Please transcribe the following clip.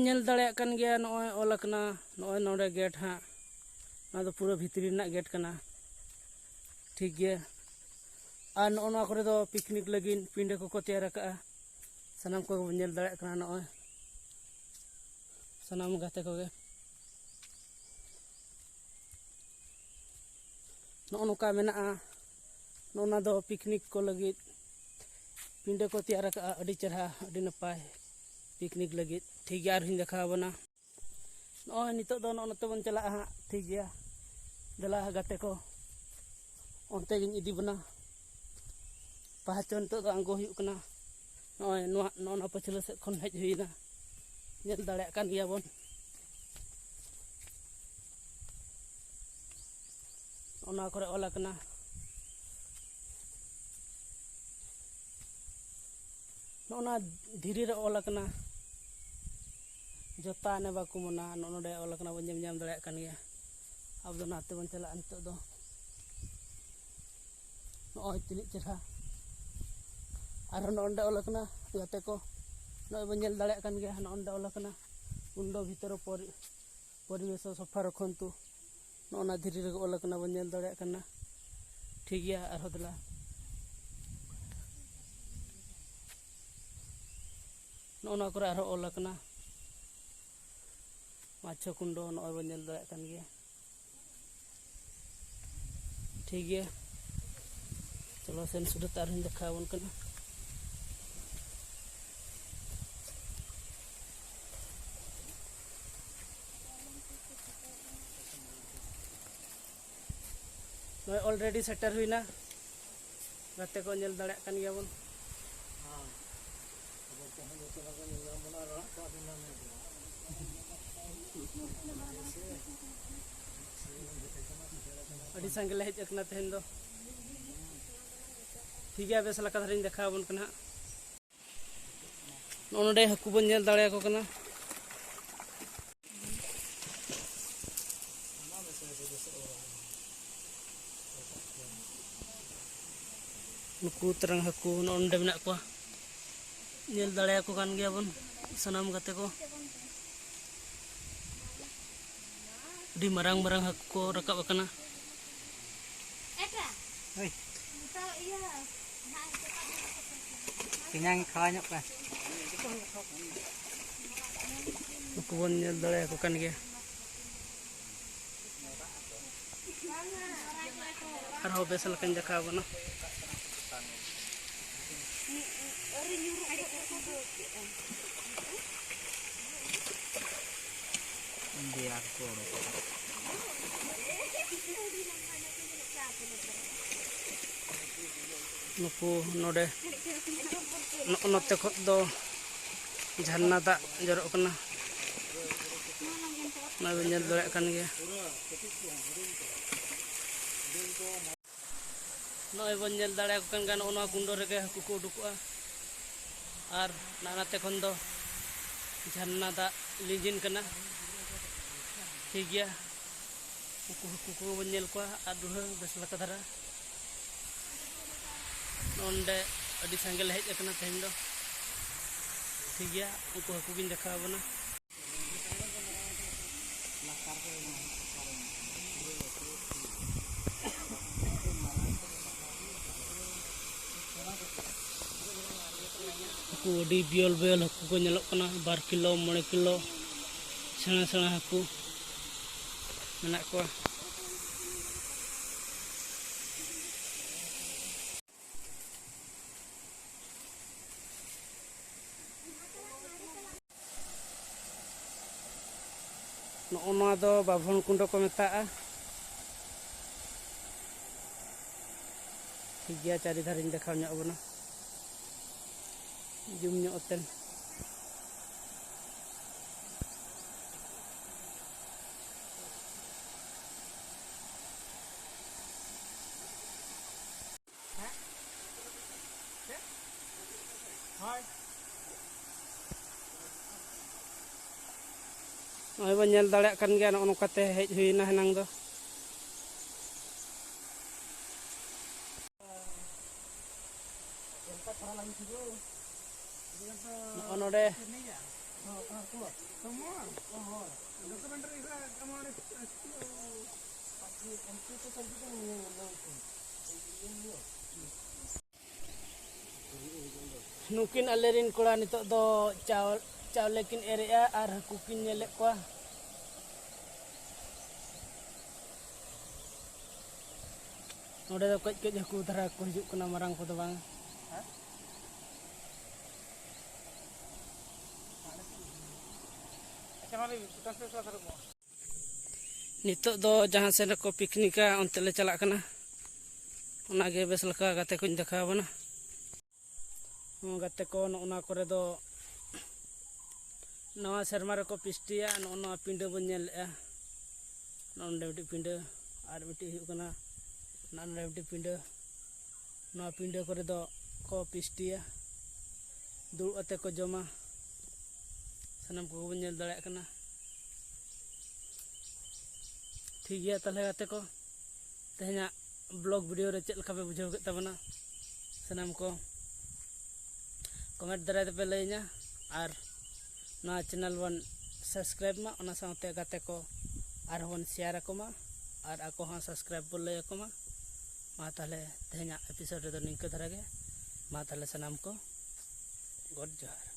nyel dareyak kan gaya noy ol akna noy node gate ha na do pura bhitri rena gate kana ठीक गया और नोना करे दो picnic लगिन पिंडे को तैयार रखा सनाम को बंजल दाड़ा कना नोय सनाम गाते को गे नोका मेना नोना दो पिकनिक को लगी पिंडे को तैयार रखा अड़ी चरहा अड़ी नपाय पिकनिक लगी ठीक गया हिं देखा बना नोय नितो दो नोते बन चला ठीक गया दला गाते को onte gin idi bana pahachon to anggo huyuk kana noy nona pachila se khon hej huina nyel dareyak kan gaya bon ona kore ola kana nona dhiri re ola kana jota ne baku mona nonode ola kana bon nyam dareyak kan gaya ab do nate bon chala anto do नोय तिनी चेहरा और नोंडे ओलकना गाते को नोय benzyl दाड़े कान गया नोंडे ओलकना undo भीतर परिवेश सफा रखंतु नोना धीरे रे ओलकना बंजल दाड़े काना ठीक गया और हदला नोना करे और ओलकना माछो कुंडो नोय बंजल दाड़े कान गया ठीक गया चलो सेन सुdah तारिन देखा बन कना नोय ऑलरेडी सेटर हुईना गाते को नेल दाड़े कान गया बन अड़ी संगले हेज अकना तेहन दो ठीक है बेस लका धरिन देखा बन कना नोंडे हकु बन नेल दाड़े को कना नुकु तरंग हकु नोंडे मेना को नेल दाड़े को कान गया बन सनाम गाते को डी मरंग मरंग हकु को रकाब कना kenyang kawanya kan kebun nyel dole aku kan gaya harus besar kan jaka bana biar koro nuku node note khot do झरना दा जरok kana na nyel dole kan gaya noy bon nyel dale ko kan gan ona kundo rege haku ko udukua ar nanate khon do झरना दा lijin kana ठीक गया haku ko bon nyel ko aduh besla kadara नोंडे अड़ी संगल hedge अकना तेहन दो ठीक गया उनको हकु गिन देखा बना हकु अड़ी बियल बियल हकु को नेलोक कना 2 किलो 3 किलो सेना सेना हकु मेना को नोना दो बाभन कुंड को मेता ठीक गया चारि धारिन देखा बना जुम तेन नोय बन नेल दाड़े कान गया नोकाते हेज हुईना हनांग दो नोडे Nukin alerin kola nitok do चावले किन एरेया और हाकू किन नेले को नोडे दो कज कज हाकू धरा को हिजुक कना मारांग को दो बांग नितो दो जहां से को पिकनिका उनते ले चला कना ओनागे बेस लका गाते को देखा बना गाते को ओना करे दो नवा शर्मा को पिस्टिया नवा पिंडे बन नेलेआ नोंडे मिटी पिंडे और मिटी हुकना नानडे मिटी पिंडे नवा पिंडे करे दो को पिस्टिया दुड़ अते को जमा सनम को बन नेल दाड़े कना ठीक गया तले गाते को तेहना ब्लॉग वीडियो रे चेक लका पे बुझाव के तबना सनम को कमेंट दराय पे लैना और ना चैनल वन सब्सक्राइब मा ओना साथे गाते को और वन शेयर को मा और आको हाँ सब्सक्राइब बोल लय को मा ताले तेहना एपिसोड रे दो निंका धरा गे मा ताले सनम को गॉड जोहार।